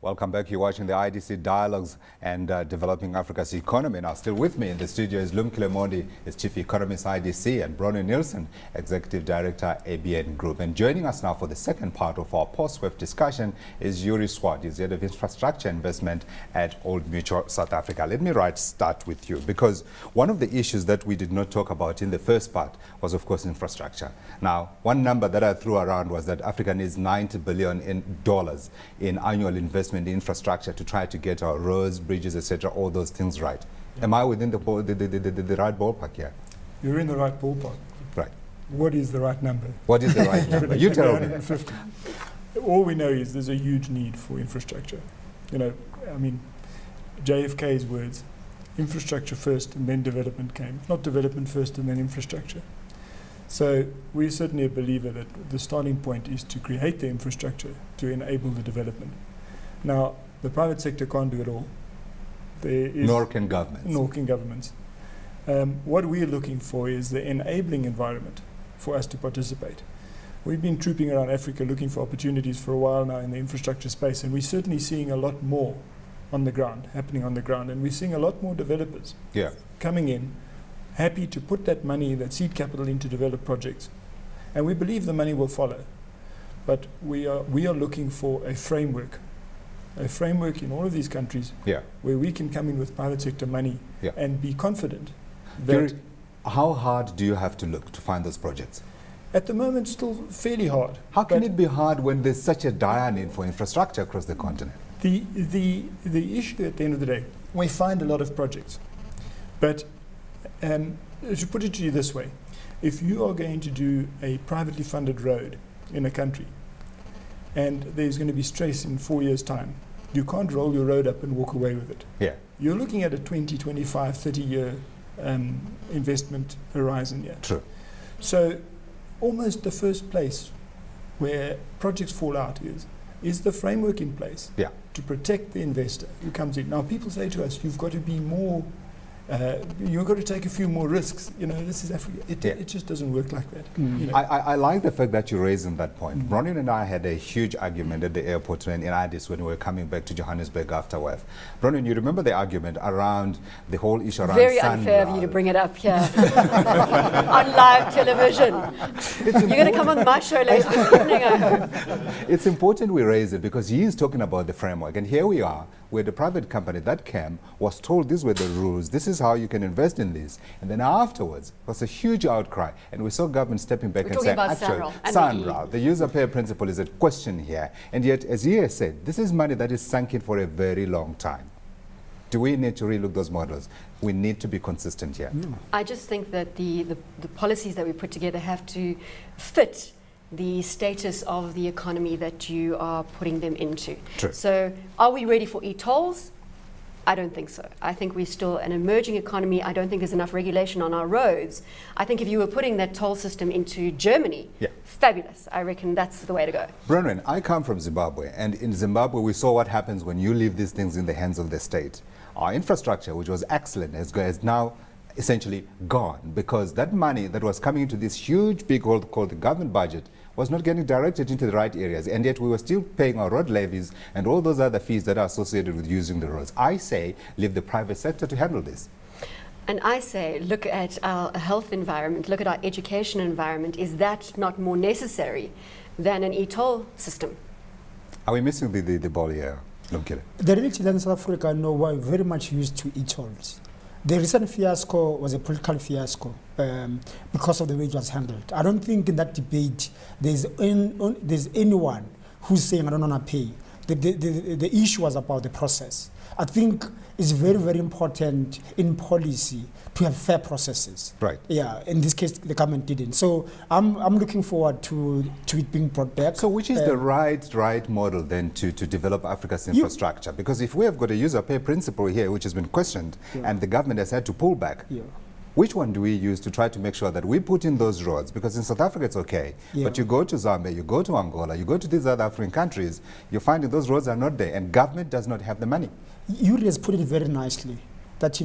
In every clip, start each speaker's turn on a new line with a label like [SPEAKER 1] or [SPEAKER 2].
[SPEAKER 1] Welcome back. You're watching the IDC Dialogues and Developing Africa's Economy. Now, still with me in the studio is Lumkile Mondi, is Chief Economist IDC, and Bronwyn Nielsen, Executive Director, ABN Group. And joining us now for the second part of our post-WEF discussion is Jurie Swart. He's Head of Infrastructure Investment at Old Mutual South Africa. Let me start with you, because one of the issues that we did not talk about in the first part was, of course, infrastructure. Now, one number that I threw around was that Africa needs $90 billion in annual investment in infrastructure to try to get our roads, bridges, etc., all those things right. Am I within the right ballpark here?
[SPEAKER 2] You're in the right ballpark.
[SPEAKER 1] Right.
[SPEAKER 2] What is the right number?
[SPEAKER 1] What is the right number? You tell me.
[SPEAKER 2] 150. All we know is there's a huge need for infrastructure. You know, I mean, JFK's words, infrastructure first and then development came, not development first and then infrastructure. So we're certainly a believer that the starting point is to create the infrastructure to enable the development. Now, the private sector can't do it all.
[SPEAKER 1] Nor can governments.
[SPEAKER 2] Nor can governments. What we're looking for is the enabling environment for us to participate. We've been trooping around Africa looking for opportunities for a while now in the infrastructure space, and we're certainly seeing a lot more on the ground, happening on the ground, and we're seeing a lot more developers coming in, happy to put that money, that seed capital, into developed projects. And we believe the money will follow. But we are looking for a framework in all of these countries where we can come in with private sector money and be confident that...
[SPEAKER 1] How hard do you have to look to find those projects?
[SPEAKER 2] At the moment, still fairly hard.
[SPEAKER 1] How can it be hard when there's such a dire need for infrastructure across the continent?
[SPEAKER 2] The issue at the end of the day, we find a lot of projects. But to put it to you this way, if you are going to do a privately funded road in a country and there's going to be stress in 4 years' time, you can't roll your road up and walk away with it.
[SPEAKER 1] Yeah.
[SPEAKER 2] You're looking at a 20, 25, 30-year investment horizon here.
[SPEAKER 1] True.
[SPEAKER 2] So almost the first place where projects fall out is the framework in place to protect the investor who comes in. Now, people say to us, you've got to be more... you've got to take a few more risks. You know, this is Africa. It just doesn't work like that. You know.
[SPEAKER 1] I like the fact that you're raising that point. Bronwyn and I had a huge argument at the airport in Addis when we were coming back to Johannesburg after WEF. Bronwyn, you remember the argument around the whole issue around
[SPEAKER 3] Very unfair of you to bring it up here on live television. You're going to come on my show later this evening, I hope.
[SPEAKER 1] It's important we raise it because he is talking about the framework. And here we are, where the private company that came was told these were the rules, this is how you can invest in this. And then afterwards, there was a huge outcry. And we saw government stepping back and saying, actually, Sandra, the user pay principle is at question here. And yet, as he has said, this is money that is sunk in for a very long time. Do we need to relook those models? We need to be consistent here.
[SPEAKER 3] I just think that the policies that we put together have to fit the status of the economy that you are putting them into.
[SPEAKER 1] True.
[SPEAKER 3] So are we ready for e-tolls? I don't think so. I think we're still an emerging economy. I don't think there's enough regulation on our roads. I think if you were putting that toll system into Germany, fabulous. I reckon that's the way to go.
[SPEAKER 1] Bronwyn, I come from Zimbabwe, and in Zimbabwe we saw what happens when you leave these things in the hands of the state. Our infrastructure, which was excellent, has now essentially gone because that money that was coming into this huge big hole called the government budget was not getting directed into the right areas, and yet we were still paying our road levies and all those other fees that are associated with using the roads. I say leave the private sector to handle this.
[SPEAKER 3] And I say look at our health environment, look at our education environment. Is that not more necessary than an e-toll system?
[SPEAKER 1] Are we missing the ball here, Lumkile?
[SPEAKER 4] The real children in South Africa were very much used to e-tolls. The recent fiasco was a political fiasco because of the way it was handled. I don't think in that debate there's anyone who's saying I don't want to pay. The issue was about the process. I think it's very, very important in policy to have fair processes.
[SPEAKER 1] Right.
[SPEAKER 4] Yeah, in this case, the government didn't. So I'm looking forward to it being brought back.
[SPEAKER 1] So which is the right model then to develop Africa's infrastructure? Because if we have got a user pay principle here, which has been questioned, and the government has had to pull back, which one do we use to try to make sure that we put in those roads? Because in South Africa, it's okay. But you go to Zambia, you go to Angola, you go to these other African countries, you're finding those roads are not there, and government does not have the money.
[SPEAKER 4] Jurie has put it very nicely, that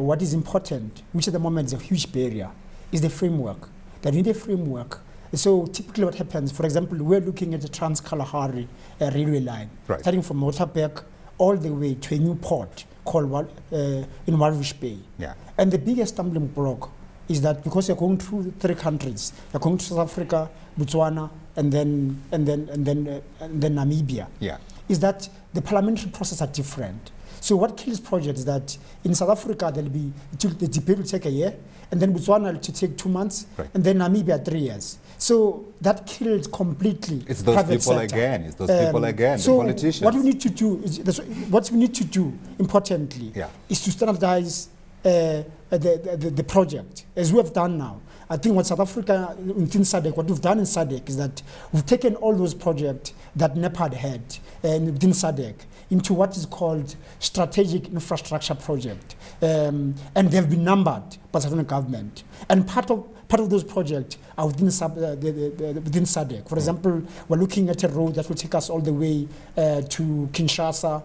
[SPEAKER 4] what is important, which at the moment is a huge barrier, is the framework. That in the framework, So typically what happens, for example, we're looking at the Trans-Kalahari railway line,
[SPEAKER 1] Right.
[SPEAKER 4] starting from Waterberg all the way to a new port called in Walvis Bay.
[SPEAKER 1] Yeah.
[SPEAKER 4] And the biggest stumbling block is that because you're going through 3 countries, you're going to South Africa, Botswana, and then Namibia,
[SPEAKER 1] Yeah.
[SPEAKER 4] is that the parliamentary process are different. So what kills projects is that in South Africa the debate will take a year, and then Botswana will take 2 months,
[SPEAKER 1] Right.
[SPEAKER 4] and then Namibia 3 years. So that kills completely.
[SPEAKER 1] It's those
[SPEAKER 4] private
[SPEAKER 1] people
[SPEAKER 4] sector.
[SPEAKER 1] again. It's those people again,
[SPEAKER 4] So
[SPEAKER 1] the politicians.
[SPEAKER 4] what we need to do importantly
[SPEAKER 1] Yeah.
[SPEAKER 4] is to standardize the project as we have done now. I think what South Africa within SADC, what we've done in SADC is that we've taken all those projects that NEPAD had within SADC into what is called strategic infrastructure project, and they've been numbered by the Southern government. And part of those projects are within within SADC. For example, we're looking at a road that will take us all the way to Kinshasa,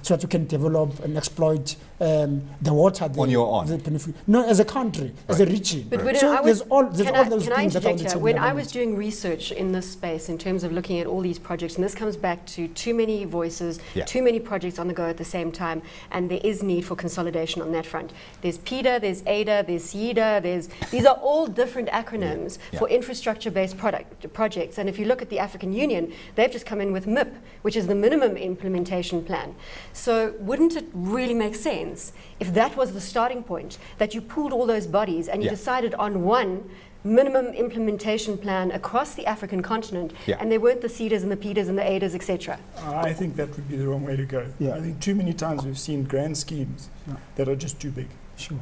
[SPEAKER 4] so that we can develop and exploit the water there.
[SPEAKER 1] On your own?
[SPEAKER 4] No, as a country, as a region.
[SPEAKER 3] But when
[SPEAKER 4] so
[SPEAKER 3] I
[SPEAKER 4] there's
[SPEAKER 3] was,
[SPEAKER 4] all those
[SPEAKER 3] can I
[SPEAKER 4] things that are
[SPEAKER 3] interject here?
[SPEAKER 4] on the
[SPEAKER 3] When I
[SPEAKER 4] table.
[SPEAKER 3] was doing research in this space in terms of looking at all these projects, and this comes back to too many voices,
[SPEAKER 1] Yeah.
[SPEAKER 3] too many projects on the go at the same time, and there is need for consolidation on that front. There's PIDA, there's ADA, there's SIDA, these are all different acronyms
[SPEAKER 1] Yeah.
[SPEAKER 3] for infrastructure-based projects. And if you look at the African Union, they've just come in with MIP, which is the minimum implementation plan. So wouldn't it really make sense if that was the starting point, that you pooled all those bodies and you
[SPEAKER 1] Yeah.
[SPEAKER 3] decided on one minimum implementation plan across the African continent,
[SPEAKER 1] Yeah.
[SPEAKER 3] and there weren't the CEDAs and the PIDAs and the ADAs, etc.
[SPEAKER 2] I think that would be the wrong way to go.
[SPEAKER 4] Yeah.
[SPEAKER 2] I think too many times we've seen grand schemes
[SPEAKER 4] Yeah.
[SPEAKER 2] that are just too big.
[SPEAKER 4] Sure.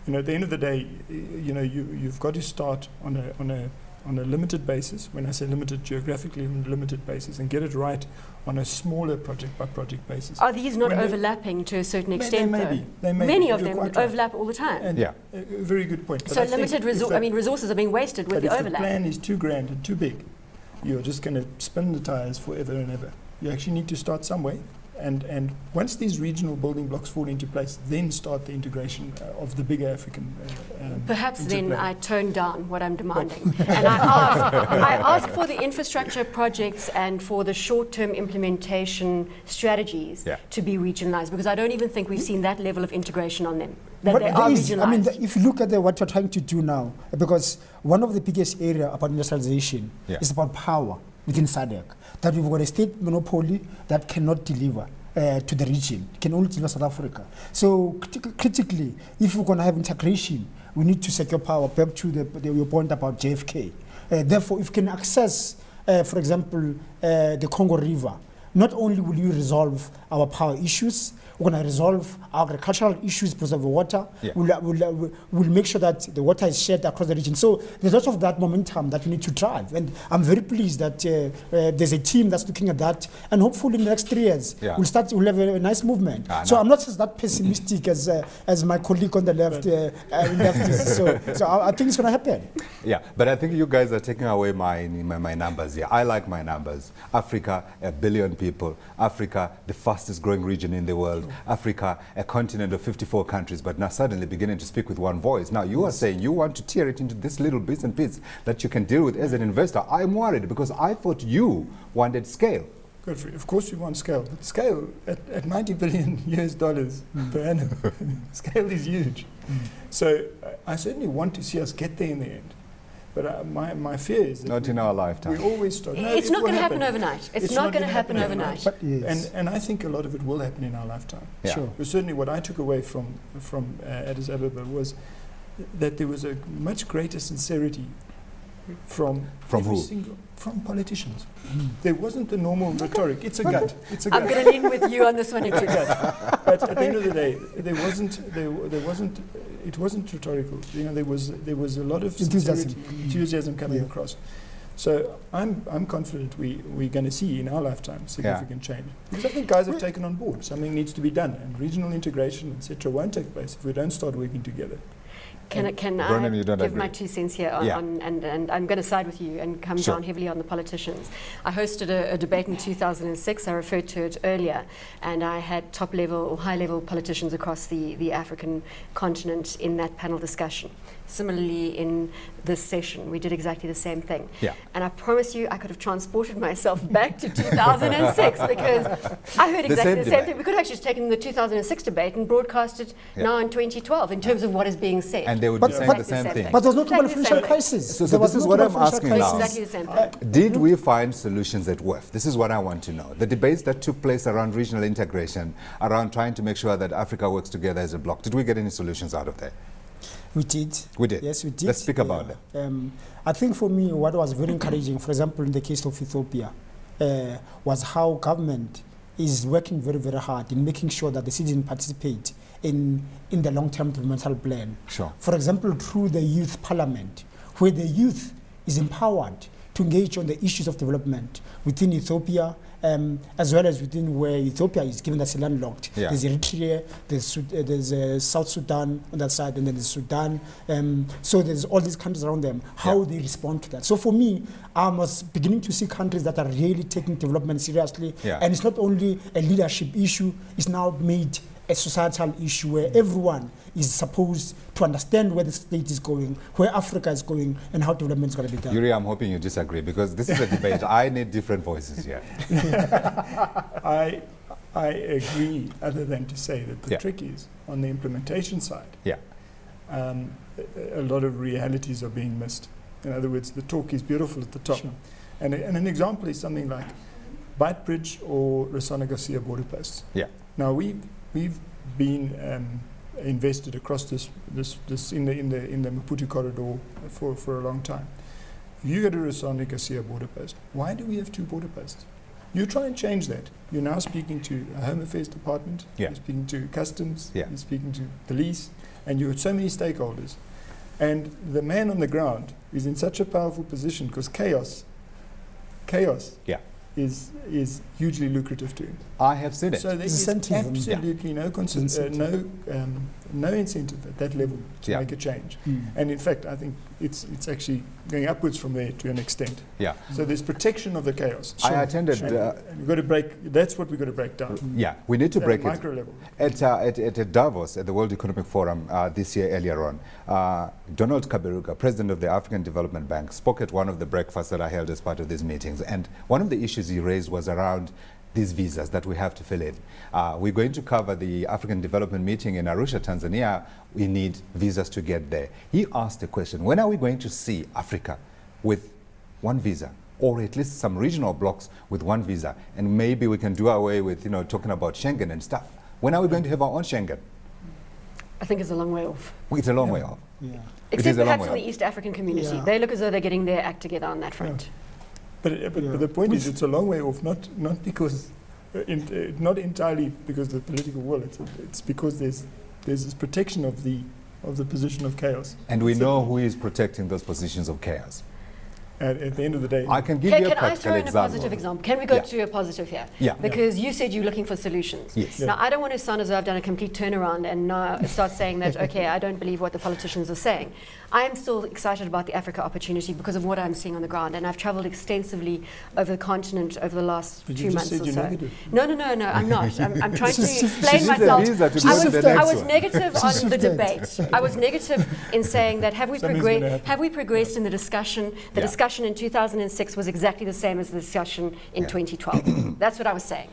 [SPEAKER 2] You know, at the end of the day, you've got to start on a limited basis. When I say limited, geographically limited basis, and get it right on a smaller project by project basis.
[SPEAKER 3] Are these not
[SPEAKER 2] When they-
[SPEAKER 3] overlapping to a certain
[SPEAKER 2] They
[SPEAKER 3] extent,
[SPEAKER 2] may
[SPEAKER 3] though?
[SPEAKER 2] be. They may
[SPEAKER 3] Many
[SPEAKER 2] be.
[SPEAKER 3] of
[SPEAKER 2] You're
[SPEAKER 3] them
[SPEAKER 2] quite right.
[SPEAKER 3] overlap all the time.
[SPEAKER 2] And
[SPEAKER 1] Yeah.
[SPEAKER 2] a very good point. But
[SPEAKER 3] So
[SPEAKER 2] I think
[SPEAKER 3] limited
[SPEAKER 2] if
[SPEAKER 3] resources are being wasted with
[SPEAKER 2] but
[SPEAKER 3] the
[SPEAKER 2] if the
[SPEAKER 3] overlap.
[SPEAKER 2] plan is too grand and too big, you're just going to spin the tires forever and ever. You actually need to start somewhere. And once these regional building blocks fall into place, then start the integration of the bigger African.
[SPEAKER 3] Perhaps then
[SPEAKER 2] interplay.
[SPEAKER 3] I tone down what I'm demanding. And I ask for the infrastructure projects and for the short-term implementation strategies
[SPEAKER 1] Yeah.
[SPEAKER 3] to be regionalized, because I don't even think we've seen that level of integration on them, that
[SPEAKER 4] But
[SPEAKER 3] they
[SPEAKER 4] there
[SPEAKER 3] are
[SPEAKER 4] is, I mean,
[SPEAKER 3] regionalized.
[SPEAKER 4] if you look at what we're trying to do now, because one of the biggest area about industrialization
[SPEAKER 1] Yeah.
[SPEAKER 4] is about power within SADC, that we've got a state monopoly that cannot deliver to the region, can only deliver South Africa. So critically, if we're going to have integration, we need to secure power, back to your point about JFK. Therefore, if you can access, for example, the Congo River, not only will you resolve our power issues, we're going to resolve our agricultural issues because of the water.
[SPEAKER 1] Yeah.
[SPEAKER 4] We'll make sure that the water is shared across the region. So there's lots of that momentum that we need to drive. And I'm very pleased that there's a team that's looking at that. And hopefully in the next 3 years,
[SPEAKER 1] Yeah.
[SPEAKER 4] we'll have a nice movement. So
[SPEAKER 1] no.
[SPEAKER 4] I'm not as that pessimistic as my colleague on the left is. So I think it's going to happen.
[SPEAKER 1] Yeah, but I think you guys are taking away my numbers here. I like my numbers. Africa, 1 billion people. Africa, the fastest growing region in the world. Africa, a continent of 54 countries, but now suddenly beginning to speak with one voice. Now you are saying you want to tear it into this little bits and bits that you can deal with as an investor. I'm worried because I thought you wanted scale.
[SPEAKER 2] Godfrey, of course we want scale, but scale at $90 billion US per annum, scale is huge. So I certainly want to see us get there in the end. But my fear is that
[SPEAKER 1] Not in our lifetime.
[SPEAKER 2] we always start. No,
[SPEAKER 3] It's
[SPEAKER 2] it
[SPEAKER 3] not
[SPEAKER 2] will
[SPEAKER 3] going to happen overnight. It's not going to happen overnight.
[SPEAKER 4] But yes.
[SPEAKER 2] And I think a lot of it will happen in our lifetime.
[SPEAKER 1] Yeah.
[SPEAKER 4] Sure.
[SPEAKER 2] But certainly what I took away from Addis Ababa was that there was a much greater sincerity from every
[SPEAKER 1] who?
[SPEAKER 2] from politicians. There wasn't the normal rhetoric. It's a gut. It's a
[SPEAKER 3] I'm
[SPEAKER 2] gut.
[SPEAKER 3] going to lean with you on this one.
[SPEAKER 2] It's a gut. But at the end of the day, it wasn't rhetorical. You know, there was a lot of sincerity, enthusiasm coming across. So I'm confident we're going to see in our lifetime significant change. Because I think guys have taken on board something needs to be done, and regional integration, etc., won't take place if we don't start working together.
[SPEAKER 3] Can
[SPEAKER 1] Bronwyn, you
[SPEAKER 3] I
[SPEAKER 1] don't
[SPEAKER 3] give
[SPEAKER 1] agree.
[SPEAKER 3] my 2 cents here on,
[SPEAKER 1] Yeah.
[SPEAKER 3] and I'm going to side with you and come
[SPEAKER 1] Sure.
[SPEAKER 3] down heavily on the politicians. I hosted a debate in 2006, I referred to it earlier, and I had top-level or high-level politicians across the African continent in that panel discussion. Similarly, in this session, we did exactly the same thing.
[SPEAKER 1] Yeah.
[SPEAKER 3] And I promise you, I could have transported myself back to 2006 because I heard
[SPEAKER 1] The
[SPEAKER 3] exactly
[SPEAKER 1] same
[SPEAKER 3] the same
[SPEAKER 1] debate.
[SPEAKER 3] thing. We could have actually just taken the 2006 debate and broadcast it
[SPEAKER 1] Yeah.
[SPEAKER 3] now in 2012 in terms of what is being said.
[SPEAKER 1] And they would
[SPEAKER 4] But-
[SPEAKER 1] be saying
[SPEAKER 4] but-
[SPEAKER 1] the same thing.
[SPEAKER 4] But there's no global
[SPEAKER 3] Exactly the
[SPEAKER 4] financial
[SPEAKER 3] same thing.
[SPEAKER 4] crisis.
[SPEAKER 1] So
[SPEAKER 4] There was
[SPEAKER 1] this is
[SPEAKER 4] no
[SPEAKER 1] what
[SPEAKER 4] global
[SPEAKER 1] I'm
[SPEAKER 4] financial
[SPEAKER 1] asking now.
[SPEAKER 4] crisis.
[SPEAKER 3] Exactly the same thing.
[SPEAKER 1] Did we find solutions at WEF? This is what I want to know. The debates that took place around regional integration, around trying to make sure that Africa works together as a bloc, did we get any solutions out of there?
[SPEAKER 4] We did.
[SPEAKER 1] We did.
[SPEAKER 4] Yes, we did.
[SPEAKER 1] Let's speak about
[SPEAKER 4] them. I think for me, what was very encouraging, for example, in the case of Ethiopia, was how government is working very, very hard in making sure that the citizens participate in the long-term developmental plan.
[SPEAKER 1] Sure.
[SPEAKER 4] For example, through the youth parliament, where the youth is empowered to engage on the issues of development within Ethiopia, as well as within where Ethiopia is, given that it's landlocked.
[SPEAKER 1] Yeah.
[SPEAKER 4] There's Eritrea, there's South Sudan on that side, and then there's Sudan. So there's all these countries around them, how they respond to that. So for me, I was beginning to see countries that are really taking development seriously.
[SPEAKER 1] Yeah.
[SPEAKER 4] And it's not only a leadership issue, it's now made a societal issue where everyone is supposed to understand where the state is going, where Africa is going, and how development is going to be done.
[SPEAKER 1] Jurie, I'm hoping you disagree because this is a debate. I need different voices here.
[SPEAKER 2] I agree, other than to say that the
[SPEAKER 1] Yeah.
[SPEAKER 2] trick is on the implementation side.
[SPEAKER 1] Yeah.
[SPEAKER 2] A lot of realities are being missed. In other words, the talk is beautiful at the top.
[SPEAKER 4] Sure.
[SPEAKER 2] And an example is something like Byte Bridge or Rosana Garcia border posts.
[SPEAKER 1] Yeah.
[SPEAKER 2] Now we've been invested across this in the Maputo corridor for a long time. If you go to Rosana Garcia border post, why do we have 2 border posts? You try and change that. You're now speaking to a Home Affairs Department,
[SPEAKER 1] Yeah.
[SPEAKER 2] you're speaking to Customs,
[SPEAKER 1] Yeah.
[SPEAKER 2] you're speaking to police, and you have so many stakeholders. And the man on the ground is in such a powerful position because chaos
[SPEAKER 1] Yeah.
[SPEAKER 2] is hugely lucrative to him.
[SPEAKER 1] I have seen it.
[SPEAKER 2] So there is
[SPEAKER 4] Incentive.
[SPEAKER 2] absolutely no incentive at that level to
[SPEAKER 1] Yeah.
[SPEAKER 2] make a change.
[SPEAKER 4] Mm.
[SPEAKER 2] And in fact, I think it's actually going upwards from there to an extent.
[SPEAKER 1] Yeah.
[SPEAKER 2] So there's protection of the chaos.
[SPEAKER 1] I attended.
[SPEAKER 2] And we've got to break. That's what we've got to break down.
[SPEAKER 1] Yeah, we need to
[SPEAKER 2] At
[SPEAKER 1] break it.
[SPEAKER 2] micro level.
[SPEAKER 1] At Davos, at the World Economic Forum this year earlier on, Donald Kaberuka, president of the African Development Bank, spoke at one of the breakfasts that I held as part of these meetings. And one of the issues he raised was around these visas that we have to fill in. We're going to cover the African Development Meeting in Arusha, Tanzania. We need visas to get there. He asked the question, when are we going to see Africa with one visa? Or at least some regional blocks with one visa? And maybe we can do away with, talking about Schengen and stuff. When are we going to have our own Schengen?
[SPEAKER 3] I think it's a long way off.
[SPEAKER 1] It's a long way off.
[SPEAKER 4] Yeah.
[SPEAKER 1] It
[SPEAKER 3] Except
[SPEAKER 1] is a long
[SPEAKER 3] perhaps
[SPEAKER 1] way
[SPEAKER 3] in the
[SPEAKER 1] off.
[SPEAKER 3] East African community.
[SPEAKER 4] Yeah.
[SPEAKER 3] They look as though they're getting their act together on that front.
[SPEAKER 2] But
[SPEAKER 4] Yeah.
[SPEAKER 2] the point is,
[SPEAKER 4] Which-
[SPEAKER 2] it's a long way off. Not because, not entirely because of the political will. It's because there's this protection of the position of chaos.
[SPEAKER 1] And we know who is protecting those positions of chaos.
[SPEAKER 2] At the end of the day,
[SPEAKER 1] I can give
[SPEAKER 3] Can
[SPEAKER 1] you a
[SPEAKER 3] I throw
[SPEAKER 1] practical
[SPEAKER 3] in a
[SPEAKER 1] example.
[SPEAKER 3] positive example? Can we go
[SPEAKER 1] Yeah.
[SPEAKER 3] to a positive here?
[SPEAKER 1] Yeah.
[SPEAKER 3] Because you said you're looking for solutions.
[SPEAKER 1] Yes.
[SPEAKER 2] Yeah.
[SPEAKER 3] Now, I don't want to sound as though I've done a complete turnaround and now start saying that, okay, I don't believe what the politicians are saying. I am still excited about the Africa opportunity because of what I'm seeing on the ground. And I've traveled extensively over the continent over the last
[SPEAKER 2] But
[SPEAKER 3] 2
[SPEAKER 2] you just
[SPEAKER 3] months
[SPEAKER 2] said
[SPEAKER 3] or
[SPEAKER 2] you're
[SPEAKER 3] so.
[SPEAKER 2] negative.
[SPEAKER 3] No, I'm not. I'm trying to
[SPEAKER 1] She
[SPEAKER 3] explain
[SPEAKER 1] needs a
[SPEAKER 3] myself.
[SPEAKER 1] visa to
[SPEAKER 4] She
[SPEAKER 1] go to the
[SPEAKER 4] shifted.
[SPEAKER 1] next
[SPEAKER 3] I was
[SPEAKER 1] one.
[SPEAKER 3] negative on the
[SPEAKER 4] shifted.
[SPEAKER 3] debate. I was negative in saying that have we
[SPEAKER 2] Something's gonna happen.
[SPEAKER 3] progressed in the discussion? The
[SPEAKER 1] Yeah.
[SPEAKER 3] discussion in 2006 was exactly the same as the discussion in
[SPEAKER 1] Yeah.
[SPEAKER 3] 2012. That's what I was saying.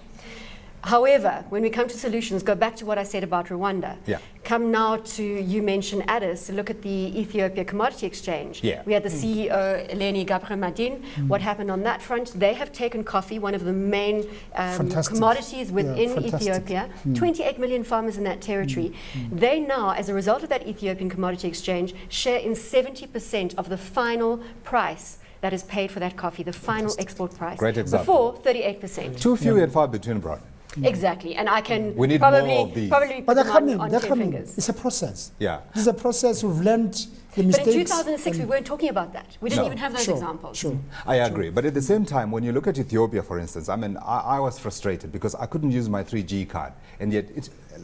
[SPEAKER 3] However, when we come to solutions, go back to what I said about Rwanda.
[SPEAKER 1] Yeah.
[SPEAKER 3] Come now to, you mentioned Addis, look at the Ethiopia Commodity Exchange.
[SPEAKER 1] Yeah.
[SPEAKER 3] We had the CEO, Eleni Gabrimadin. What happened on that front? They have taken coffee, one of the main
[SPEAKER 4] Fantastic.
[SPEAKER 3] commodities within
[SPEAKER 4] fantastic.
[SPEAKER 3] Ethiopia. 28 million farmers in that territory. They now, as a result of that Ethiopian Commodity Exchange, share in 70% of the final price that is paid for that coffee, the final export price.
[SPEAKER 1] Great example.
[SPEAKER 3] Before, 38%.
[SPEAKER 1] Too few and far between, Brian.
[SPEAKER 3] Exactly, and I can
[SPEAKER 1] We need
[SPEAKER 3] probably,
[SPEAKER 1] more of these.
[SPEAKER 3] probably put
[SPEAKER 4] But they're
[SPEAKER 3] them
[SPEAKER 4] coming.
[SPEAKER 3] on
[SPEAKER 4] They're
[SPEAKER 3] 10
[SPEAKER 4] coming.
[SPEAKER 3] fingers.
[SPEAKER 4] It's a process.
[SPEAKER 1] Yeah.
[SPEAKER 4] This is a process. We've learned the
[SPEAKER 3] But
[SPEAKER 4] mistakes.
[SPEAKER 3] in 2006, we weren't talking about that. We didn't
[SPEAKER 1] No.
[SPEAKER 3] even have those
[SPEAKER 4] Sure,
[SPEAKER 3] examples.
[SPEAKER 4] Sure.
[SPEAKER 1] I agree. But at the same time, when you look at Ethiopia, for instance, I was frustrated because I couldn't use my 3G card. And yet,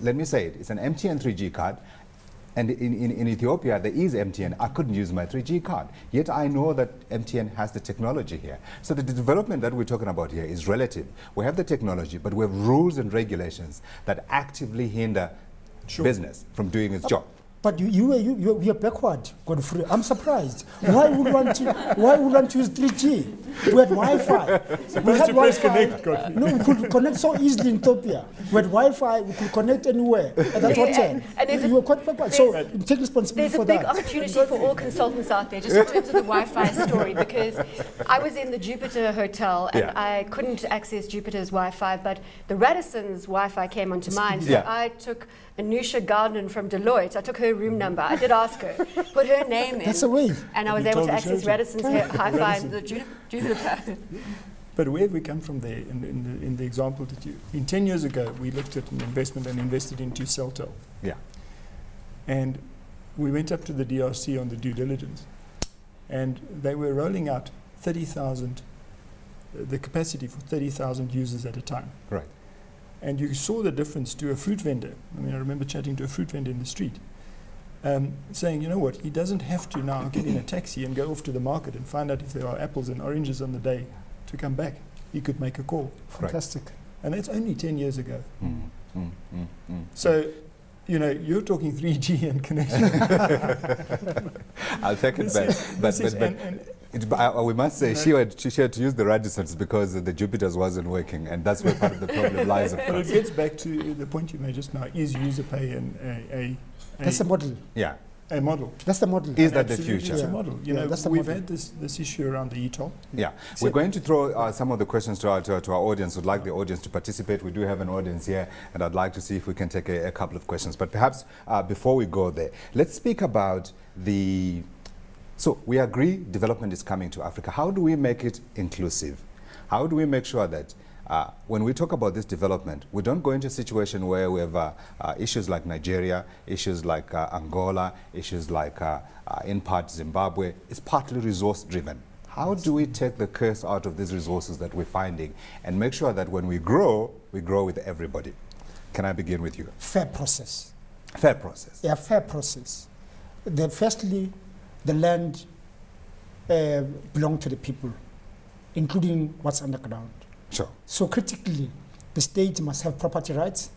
[SPEAKER 1] let me say it, it's an MTN 3G card. And in Ethiopia, there is MTN. I couldn't use my 3G card. Yet I know that MTN has the technology here. So the development that we're talking about here is relative. We have the technology, but we have rules and regulations that actively hinder business from doing its job.
[SPEAKER 4] But you are backward, Godfrey. I'm surprised. Why would want to use 3G? We had Wi-Fi. We had Wi-Fi. No, we could connect so easily in Ethiopia. We had Wi-Fi. We could connect anywhere at that hotel.
[SPEAKER 3] And
[SPEAKER 4] you were quite backward. So take responsibility for that.
[SPEAKER 3] There's a big opportunity for all consultants out there, just in terms of the Wi-Fi story, because I was in the Jupiter Hotel and I couldn't access Jupiter's Wi-Fi, but the Radisson's Wi-Fi came onto mine. So I took Anusha Gardner from Deloitte. I took her room number. I did ask her, put her name in.
[SPEAKER 4] That's a way.
[SPEAKER 3] And I was able to access Radisson's Hi-Fi in the Jupiter.
[SPEAKER 2] But where have we come from there in the example that you... 10 years ago, we looked at an investment and invested into Celtel.
[SPEAKER 1] Yeah.
[SPEAKER 2] And we went up to the DRC on the due diligence. And they were rolling out 30,000, the capacity for 30,000 users at a time.
[SPEAKER 1] Right.
[SPEAKER 2] And you saw the difference to a fruit vendor. I mean, I remember chatting to a fruit vendor in the street, saying, you know what, he doesn't have to now get in a taxi and go off to the market and find out if there are apples and oranges on the day to come back. He could make a call.
[SPEAKER 4] Fantastic.
[SPEAKER 2] And that's only 10 years ago. So, you know, you're talking 3G and connection.
[SPEAKER 1] I'll take it back. But we must say she had to use the Radissons because the Jupiters wasn't working, and that's where part of the problem lies, of
[SPEAKER 2] But
[SPEAKER 1] course.
[SPEAKER 2] it gets back to the point you made just now, is user pay
[SPEAKER 4] That's the model.
[SPEAKER 1] Yeah.
[SPEAKER 2] A model.
[SPEAKER 4] That's the model.
[SPEAKER 1] Is that the
[SPEAKER 2] Absolutely,
[SPEAKER 1] future?
[SPEAKER 2] it's a model. You know,
[SPEAKER 4] that's the
[SPEAKER 2] we've
[SPEAKER 4] model.
[SPEAKER 2] had this issue around the e-toll.
[SPEAKER 1] Yeah.
[SPEAKER 2] So
[SPEAKER 1] We're going to throw some of the questions to our audience. We'd like the audience to participate. We do have an audience here, and I'd like to see if we can take a couple of questions. But perhaps before we go there, let's speak about the... So we agree development is coming to Africa. How do we make it inclusive? How do we make sure that when we talk about this development, we don't go into a situation where we have issues like Nigeria, issues like Angola, issues like, in part, Zimbabwe. It's partly resource-driven. How do we take the curse out of these resources that we're finding and make sure that when we grow with everybody? Can I begin with you?
[SPEAKER 4] Fair process.
[SPEAKER 1] Fair process.
[SPEAKER 4] Yeah, fair process. Firstly, the land belongs to the people, including what's underground.
[SPEAKER 1] Sure.
[SPEAKER 4] So critically, the state must have property rights.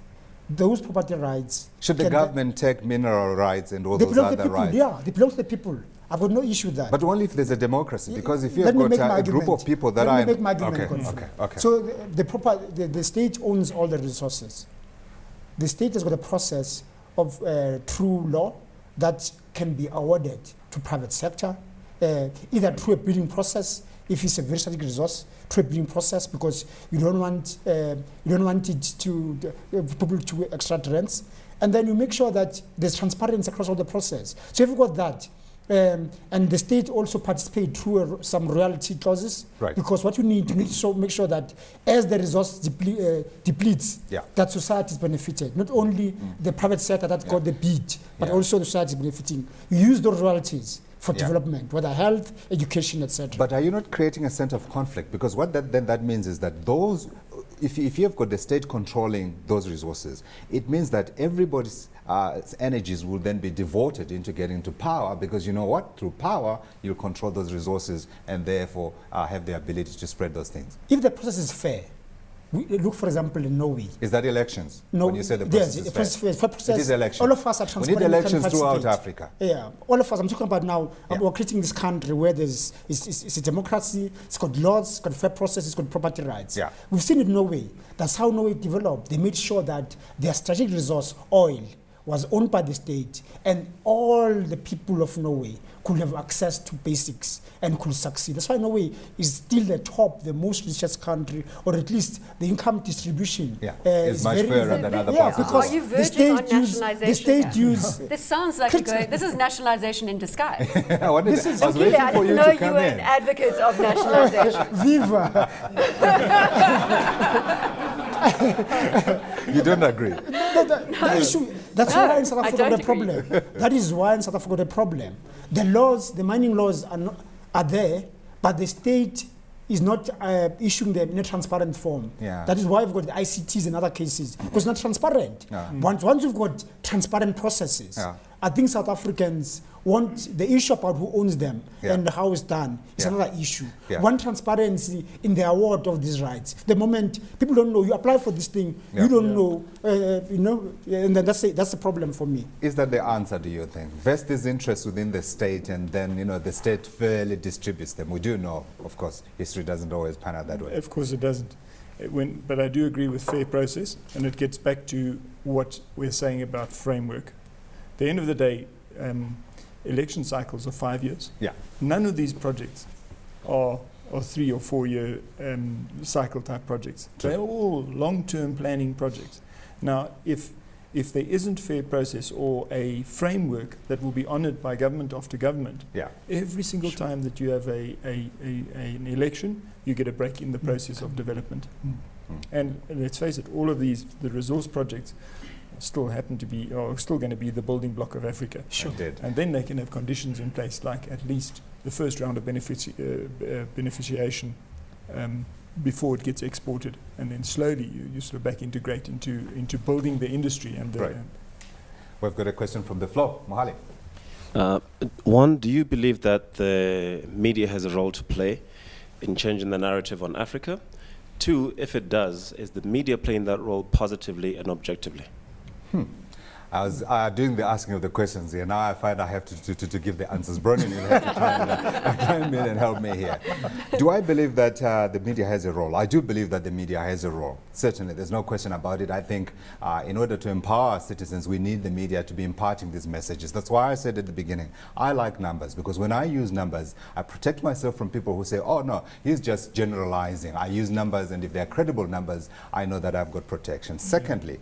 [SPEAKER 4] Those property rights...
[SPEAKER 1] Should the government take mineral rights and all
[SPEAKER 4] they
[SPEAKER 1] those
[SPEAKER 4] belong to
[SPEAKER 1] other
[SPEAKER 4] the people,
[SPEAKER 1] rights?
[SPEAKER 4] yeah, they belong to the people. I've got no issue with that.
[SPEAKER 1] But only if there's a democracy, because if you
[SPEAKER 4] Let
[SPEAKER 1] have
[SPEAKER 4] me make
[SPEAKER 1] got
[SPEAKER 4] my
[SPEAKER 1] a group
[SPEAKER 4] argument.
[SPEAKER 1] of people that
[SPEAKER 4] Let
[SPEAKER 1] are...
[SPEAKER 4] me make my argument.
[SPEAKER 1] Okay.
[SPEAKER 4] So the state owns all the resources. The state has got a process of true law that can be awarded to private sector, either through a bidding process, if it's a very strategic resource, through a bidding process, because you don't want it to people to extract rents, and then you make sure that there's transparency across all the process. So if you've got that, and the state also participates through some royalty clauses,
[SPEAKER 1] right.
[SPEAKER 4] Because what you need to make sure that as the resource depletes, that society is benefited. Not only the private sector that got the bid, but also the society is benefiting. You use those royalties for development, whether health, education, etc.
[SPEAKER 1] But are you not creating a sense of conflict? Because what that means is that those, if you have got the state controlling those resources, it means that everybody's energies will then be devoted into getting to power, because you know what? Through power, you'll control those resources and therefore have the ability to spread those things.
[SPEAKER 4] If the process is fair, we look, for example, in Norway.
[SPEAKER 1] Is that elections?
[SPEAKER 4] No,
[SPEAKER 1] when you say the process is fair?
[SPEAKER 4] Process,
[SPEAKER 1] it is elections.
[SPEAKER 4] All of us are transparent.
[SPEAKER 1] We need elections throughout Africa.
[SPEAKER 4] Yeah, all of us. I'm talking about now. We're creating this country where it's a democracy. It's got laws. It's got fair process. It's got property rights.
[SPEAKER 1] Yeah.
[SPEAKER 4] We've seen it in Norway. That's how Norway developed. They made sure that their strategic resource, oil, was owned by the state, and all the people of Norway could have access to basics and could succeed. That's why Norway is still the most richest country, or at least the income distribution
[SPEAKER 1] is much fairer than other parts of the world.
[SPEAKER 3] Are you verging on nationalization?
[SPEAKER 4] The state
[SPEAKER 3] This sounds like this is nationalization in disguise.
[SPEAKER 1] I was
[SPEAKER 3] Clearly,
[SPEAKER 1] waiting
[SPEAKER 3] I
[SPEAKER 1] for
[SPEAKER 3] didn't
[SPEAKER 1] you
[SPEAKER 3] know
[SPEAKER 1] to
[SPEAKER 3] you
[SPEAKER 1] come
[SPEAKER 3] were
[SPEAKER 1] in.
[SPEAKER 3] an advocate of nationalization.
[SPEAKER 4] Viva!
[SPEAKER 1] You don't agree?
[SPEAKER 4] That's why in South Africa got a problem. That is why in South Africa got a problem. The laws, the mining laws are there, but the state is not issuing them in a transparent form.
[SPEAKER 1] Yeah.
[SPEAKER 4] That is why we've got the ICTs and other cases, because it's not transparent.
[SPEAKER 1] Yeah.
[SPEAKER 4] Once we've got transparent processes, I think South Africans want the issue about who owns them
[SPEAKER 1] Yeah.
[SPEAKER 4] and how it's done. It's
[SPEAKER 1] Yeah.
[SPEAKER 4] another issue.
[SPEAKER 1] Yeah.
[SPEAKER 4] Want transparency in the award of these rights. The moment people don't know, you apply for this thing,
[SPEAKER 1] Yeah.
[SPEAKER 4] you don't
[SPEAKER 2] Yeah.
[SPEAKER 4] know, and then that's the problem for me.
[SPEAKER 1] Is that the answer, do you think? Vest these interests within the state and then, the state fairly distributes them. We do know, of course, history doesn't always pan out that way.
[SPEAKER 2] Of course it doesn't. But I do agree with fair process, and it gets back to what we're saying about framework. At the end of the day, election cycles are 5 years.
[SPEAKER 1] Yeah.
[SPEAKER 2] None of these projects are 3 or 4 year cycle type projects.
[SPEAKER 1] True.
[SPEAKER 2] They're all long-term planning projects. Now, if there isn't fair process or a framework that will be honoured by government after government,
[SPEAKER 1] Yeah.
[SPEAKER 2] every single time that you have an election, you get a break in the process of development. And let's face it, all of these, the resource projects, still happen to be, or still going to be the building block of Africa.
[SPEAKER 4] Sure.
[SPEAKER 1] Indeed.
[SPEAKER 2] And then they can have conditions in place, like at least the first round of beneficiation before it gets exported, and then slowly you sort of back integrate into building the industry. And
[SPEAKER 1] Right. We've got a question from the floor. Mohali.
[SPEAKER 5] One, do you believe that the media has a role to play in changing the narrative on Africa? Two, if it does, is the media playing that role positively and objectively?
[SPEAKER 1] I was doing the asking of the questions here. Now I find I have to give the answers. Bronwyn, you have to chime in and help me here. Do I believe that the media has a role? I do believe that the media has a role. Certainly, there's no question about it. I think in order to empower our citizens, we need the media to be imparting these messages. That's why I said at the beginning, I like numbers, because when I use numbers, I protect myself from people who say, oh no, he's just generalizing. I use numbers, and if they're credible numbers, I know that I've got protection. Secondly,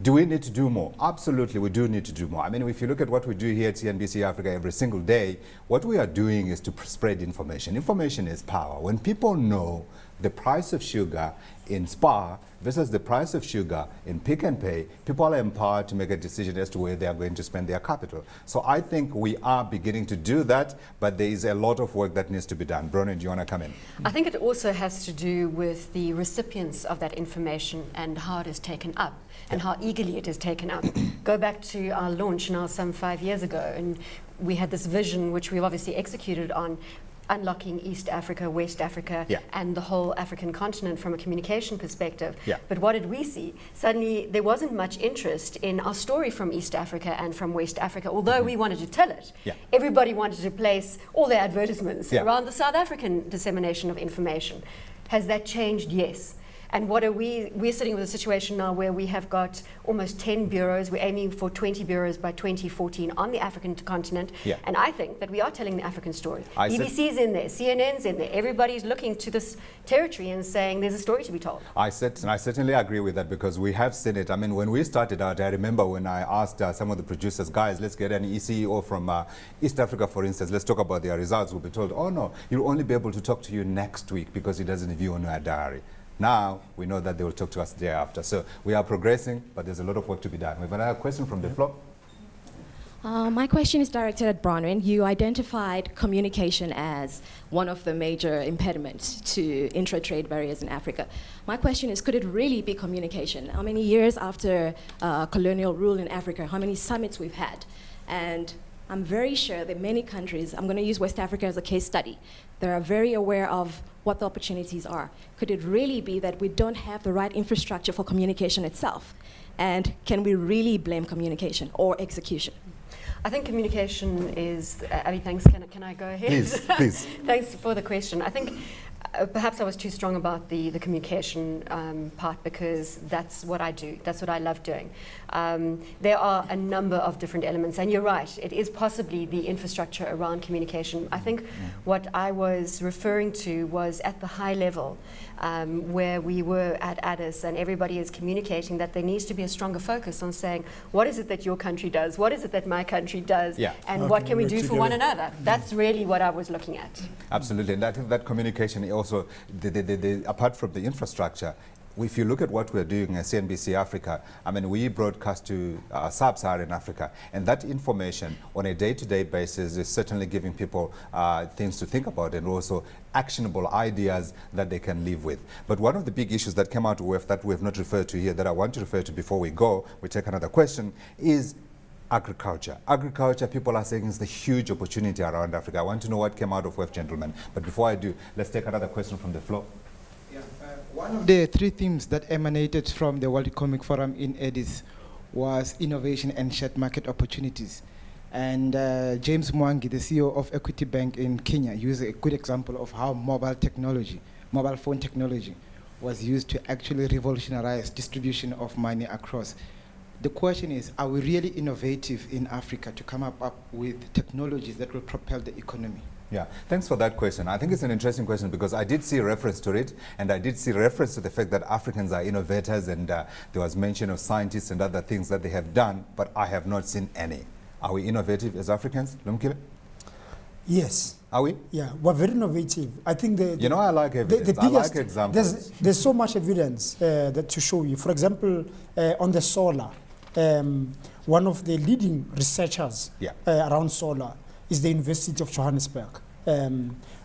[SPEAKER 1] do we need to do more? Absolutely, we do need to do more. I mean, if you look at what we do here at CNBC Africa every single day, what we are doing is to spread information. Information is power. When people know the price of sugar in Spar versus the price of sugar in Pick and Pay, people are empowered to make a decision as to where they are going to spend their capital. So I think we are beginning to do that, but there is a lot of work that needs to be done. Bronwyn, do you want to come in?
[SPEAKER 3] I think it also has to do with the recipients of that information and how it is taken up and how eagerly it is taken up. Go back to our launch now some 5 years ago, and we had this vision which we've obviously executed on unlocking East Africa, West Africa,
[SPEAKER 1] Yeah.
[SPEAKER 3] and the whole African continent from a communication perspective.
[SPEAKER 1] Yeah.
[SPEAKER 3] But what did we see? Suddenly there wasn't much interest in our story from East Africa and from West Africa, although we wanted to tell it.
[SPEAKER 1] Yeah.
[SPEAKER 3] Everybody wanted to place all their advertisements
[SPEAKER 1] Yeah.
[SPEAKER 3] around the South African dissemination of information. Has that changed? Yes. And what are we're sitting with a situation now where we have got almost 10 bureaus. We're aiming for 20 bureaus by 2014 on the African continent.
[SPEAKER 1] Yeah.
[SPEAKER 3] And I think that we are telling the African story.
[SPEAKER 1] I said-
[SPEAKER 3] BBC's in there, CNN's in there. Everybody's looking to this territory and saying there's a story to be told.
[SPEAKER 1] I certainly agree with that, because we have seen it. I mean, when we started out, I remember when I asked some of the producers, guys, let's get an ECEO from East Africa, for instance, let's talk about their results. We'll be told, oh no, you'll only be able to talk to you next week because he doesn't view on our diary. Now, we know that they will talk to us the day after. So we are progressing, but there's a lot of work to be done. We have another question from the floor.
[SPEAKER 6] My question is directed at Bronwyn. You identified communication as one of the major impediments to intra-trade barriers in Africa. My question is, could it really be communication? How many years after colonial rule in Africa, how many summits we've had? And I'm very sure that many countries, I'm going to use West Africa as a case study, they are very aware of what the opportunities are. Could it really be that we don't have the right infrastructure for communication itself? And can we really blame communication or execution?
[SPEAKER 3] I think communication is, Abby, thanks. Can I go ahead?
[SPEAKER 1] Please, please.
[SPEAKER 3] Thanks for the question. I think perhaps I was too strong about the communication part, because that's what I do. That's what I love doing. There are a number of different elements, and you're right. It is possibly the infrastructure around communication. I think what I was referring to was at the high level, where we were at Addis, and everybody is communicating that there needs to be a stronger focus on saying, what is it that your country does? What is it that my country does?
[SPEAKER 1] Yeah.
[SPEAKER 3] And
[SPEAKER 2] How
[SPEAKER 3] what
[SPEAKER 2] can
[SPEAKER 3] can
[SPEAKER 2] we
[SPEAKER 3] we
[SPEAKER 2] work
[SPEAKER 3] do for one
[SPEAKER 2] together?
[SPEAKER 3] another? That's really what I was looking at.
[SPEAKER 1] Absolutely, and I think that communication also, apart from the infrastructure, if you look at what we're doing at CNBC Africa, I mean, we broadcast to sub-Saharan Africa, and that information on a day-to-day basis is certainly giving people things to think about, and also actionable ideas that they can live with. But one of the big issues that came out of WEF that we have not referred to here, that I want to refer to before we go, we take another question, is agriculture. Agriculture, people are saying, is the huge opportunity around Africa. I want to know what came out of WEF, gentlemen. But before I do, let's take another question from the floor.
[SPEAKER 7] Yeah, one of the three themes that emanated from the World Economic Forum in Addis was innovation and shared market opportunities. And James Mwangi, the CEO of Equity Bank in Kenya, used a good example of how mobile phone technology, was used to actually revolutionize distribution of money across. The question is, are we really innovative in Africa to come up with technologies that will propel the economy?
[SPEAKER 1] Yeah, thanks for that question. I think it's an interesting question because I did see reference to it, and I did see reference to the fact that Africans are innovators, and there was mention of scientists and other things that they have done, but I have not seen any. Are we innovative as Africans, Lumkile?
[SPEAKER 4] Yes.
[SPEAKER 1] Are we?
[SPEAKER 4] Yeah, we're very innovative. I think
[SPEAKER 1] you know, I like evidence. I like examples.
[SPEAKER 4] There's so much evidence that to show you. For example, on the solar, one of the leading researchers around solar is the University of Johannesburg,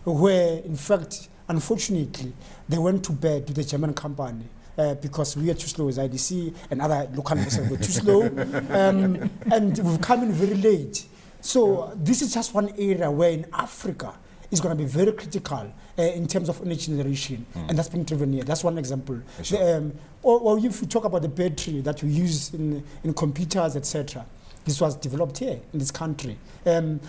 [SPEAKER 4] where, in fact, unfortunately, they went to bed with the German company because we are too slow as IDC and other local investors were too slow, and we've come in very late. So this is just one area where in Africa is going to be very critical in terms of energy generation, and that's been driven here. That's one example.
[SPEAKER 1] Sure.
[SPEAKER 4] Or if you talk about the battery that we use in computers, etc., this was developed here in this country.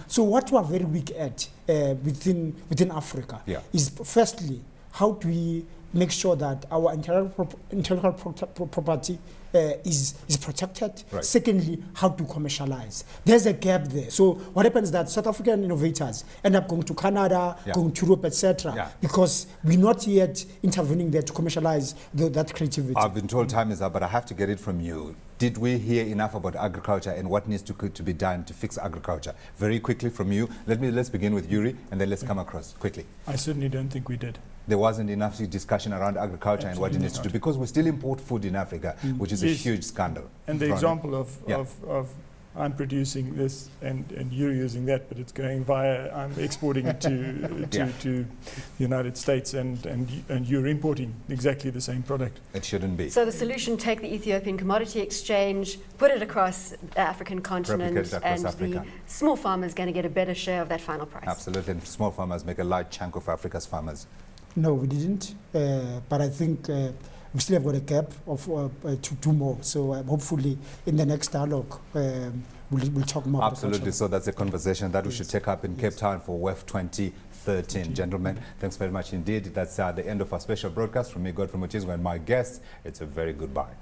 [SPEAKER 4] So what we are very weak at within Africa is, firstly, how do we make sure that our intellectual property is protected.
[SPEAKER 1] Right.
[SPEAKER 4] Secondly, how to commercialize. There's a gap there. So what happens is that South African innovators end up going to Canada, going to Europe, etc., because we're not yet intervening there to commercialize that creativity.
[SPEAKER 1] I've been told time is up, but I have to get it from you. Did we hear enough about agriculture and what needs to be done to fix agriculture? Very quickly from you. Let's begin with Jurie, and then let's come across quickly.
[SPEAKER 2] I certainly don't think we did.
[SPEAKER 1] There wasn't enough discussion around agriculture and what it needs to do, because we still import food in Africa, which is a huge scandal.
[SPEAKER 2] And the example of I'm producing this and you're using that, but it's going via, I'm exporting it to the United States and you're importing exactly the same product.
[SPEAKER 1] It shouldn't be.
[SPEAKER 3] So the solution, take the Ethiopian Commodity Exchange, put it across the African continent, and the small farmers going to get a better share of that final price.
[SPEAKER 1] Absolutely, and small farmers make a large chunk of Africa's farmers.
[SPEAKER 4] No, we didn't, but I think we still have got a gap of to do more. So hopefully in the next dialogue, we'll talk more.
[SPEAKER 1] Absolutely, so that's a conversation that we should take up in Cape Town for WEF 2013. Gentlemen, thanks very much indeed. That's the end of our special broadcast. From me, Godfrey Mutizwa, and my guest, it's a very goodbye.